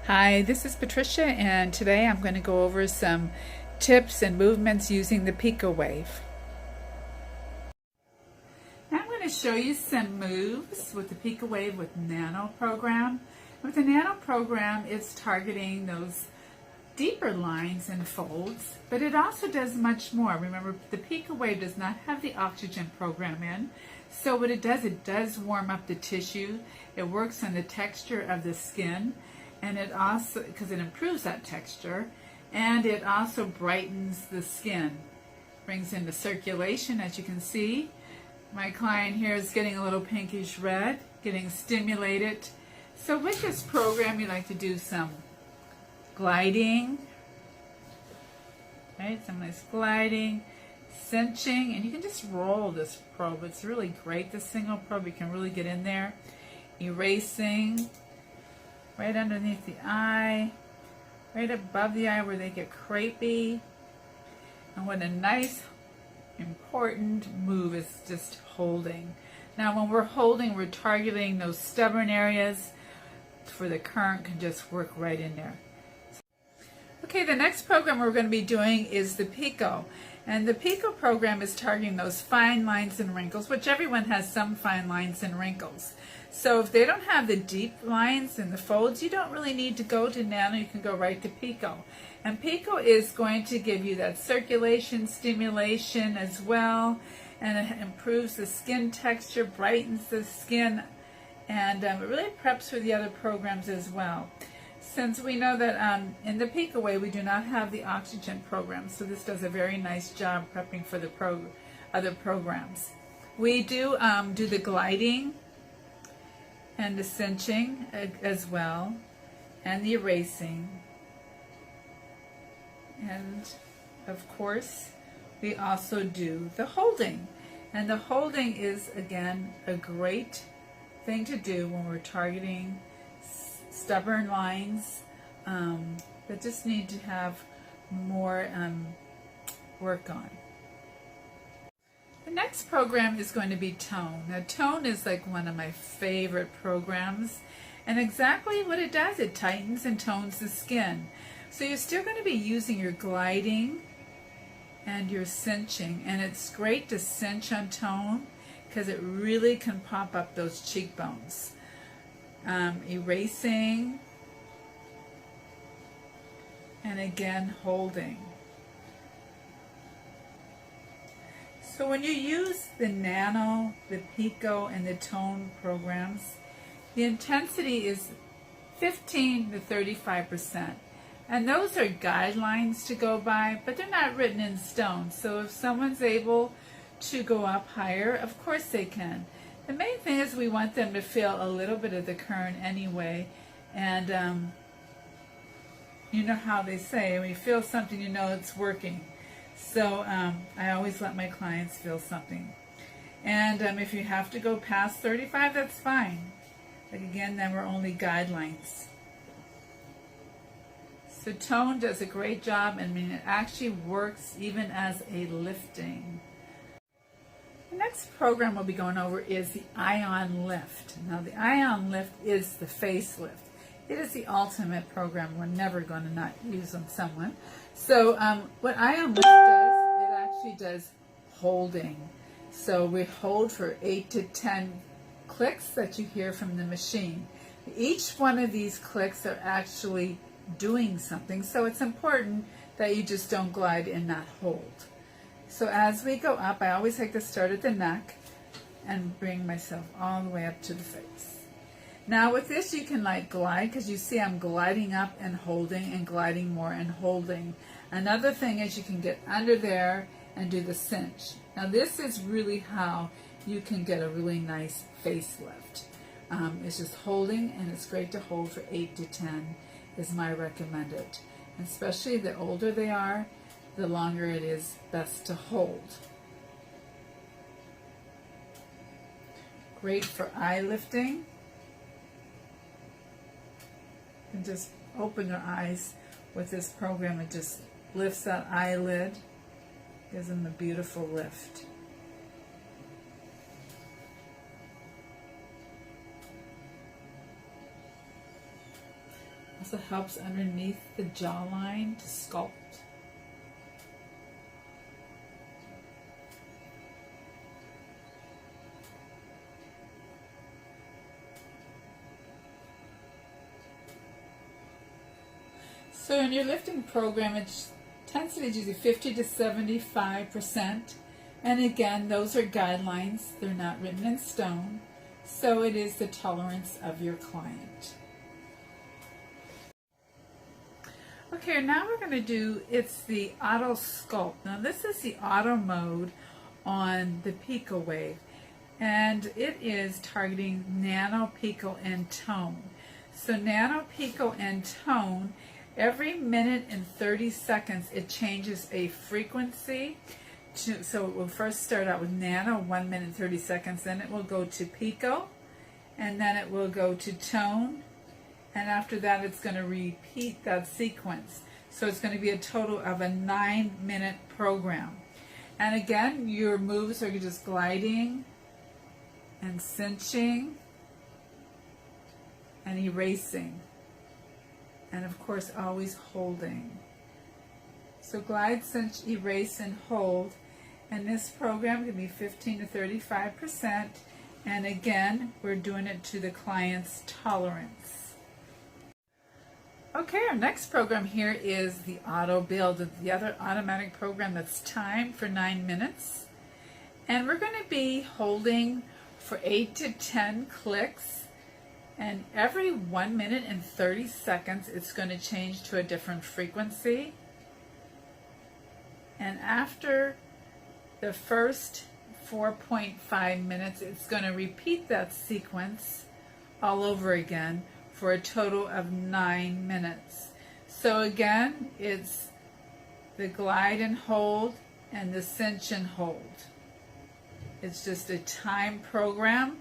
Hi, this is Patricia, and today I'm going to go over some tips and movements using the picowave. I'm going to show you some moves with the picowave with Nano program. With the Nano program, it's targeting those deeper lines and folds, but it also does much more. Remember, the picowave does not have the oxygen program in, so what it does warm up the tissue. It works on the texture of the skin, and it also, because it improves that texture, and it also brightens the skin, brings in the circulation. As you can see, my client here is getting a little pinkish red, getting stimulated. So with this program, you like to do some gliding, right? Some nice gliding, cinching, and you can just roll this probe. It's really great. This single probe, you can really get in there. Erasing right underneath the eye, right above the eye where they get crepey. And what a nice, important move is just holding. Now when we're holding, we're targeting those stubborn areas for the current can just work right in there. Okay, the next program we're going to be doing is the Pico. And the Pico program is targeting those fine lines and wrinkles, which everyone has some fine lines and wrinkles. So if they don't have the deep lines and the folds, you don't really need to go to Nano. You can go right to Pico. And Pico is going to give you that circulation stimulation as well, and it improves the skin texture, brightens the skin, and it really preps for the other programs as well. Since we know that in the picowave we do not have the oxygen program, so this does a very nice job prepping for the other programs. We do do the gliding and the cinching as well, and the erasing, and of course we also do the holding. And the holding is again a great thing to do when we're targeting stubborn lines that just need to have more work on. The next program is going to be Tone. Now Tone is like one of my favorite programs, and exactly what it does, it tightens and tones the skin. So you're still going to be using your gliding and your cinching, and it's great to cinch on Tone because it really can pop up those cheekbones. Erasing, and again holding. So when you use the Nano, the Pico, and the Tone programs, the intensity is 15 to 35%. And those are guidelines to go by, but they're not written in stone. So if someone's able to go up higher, of course they can. The main thing is we want them to feel a little bit of the current anyway, and you know how they say, when you feel something, you know it's working. So I always let my clients feel something. And if you have to go past 35, that's fine. But again, then we're only guidelines. So Tone does a great job, and I mean, it actually works even as a lifting. The next program we'll be going over is the Ion Lift. Now the Ion Lift is the facelift. It is the ultimate program. We're never going to not use on someone. So what Ion Lift does, it actually does holding. So we hold for 8 to 10 clicks that you hear from the machine. Each one of these clicks are actually doing something, so it's important that you just don't glide and not hold. So as we go up, I always like to start at the neck and bring myself all the way up to the face. Now with this you can like glide, because you see I'm gliding up and holding and gliding more and holding. Another thing is you can get under there and do the cinch. Now this is really how you can get a really nice facelift. It's just holding, and it's great to hold for 8 to 10 is my recommended. And especially the older they are, the longer it is best to hold. Great for eye lifting. And just open your eyes with this program. It just lifts that eyelid, gives them a beautiful lift. Also helps underneath the jawline to sculpt. So in your lifting program, its intensity is usually 50 to 75%. And again, those are guidelines. They're not written in stone. So it is the tolerance of your client. Okay, now we're going to do, it's the auto sculpt. Now this is the auto mode on the picowave. And it is targeting nano, pico, and tone. So nano, pico, and tone, every minute and 30 seconds it changes a frequency. So it will first start out with nano, 1 minute and 30 seconds, then it will go to pico, and then it will go to tone, and after that it's going to repeat that sequence. So it's going to be a total of a 9-minute program. And again, your moves are just gliding and cinching and erasing, and of course always holding. So glide, cinch, erase, and hold. And this program can be 15 to 35%. And again, we're doing it to the client's tolerance. Okay, our next program here is the auto build, the other automatic program that's timed for 9 minutes. And we're going to be holding for 8 to 10 clicks. And every 1 minute and 30 seconds, it's going to change to a different frequency. And after the first 4.5 minutes, it's going to repeat that sequence all over again for a total of 9 minutes. So again, it's the glide and hold and the cinch and hold. It's just a time program.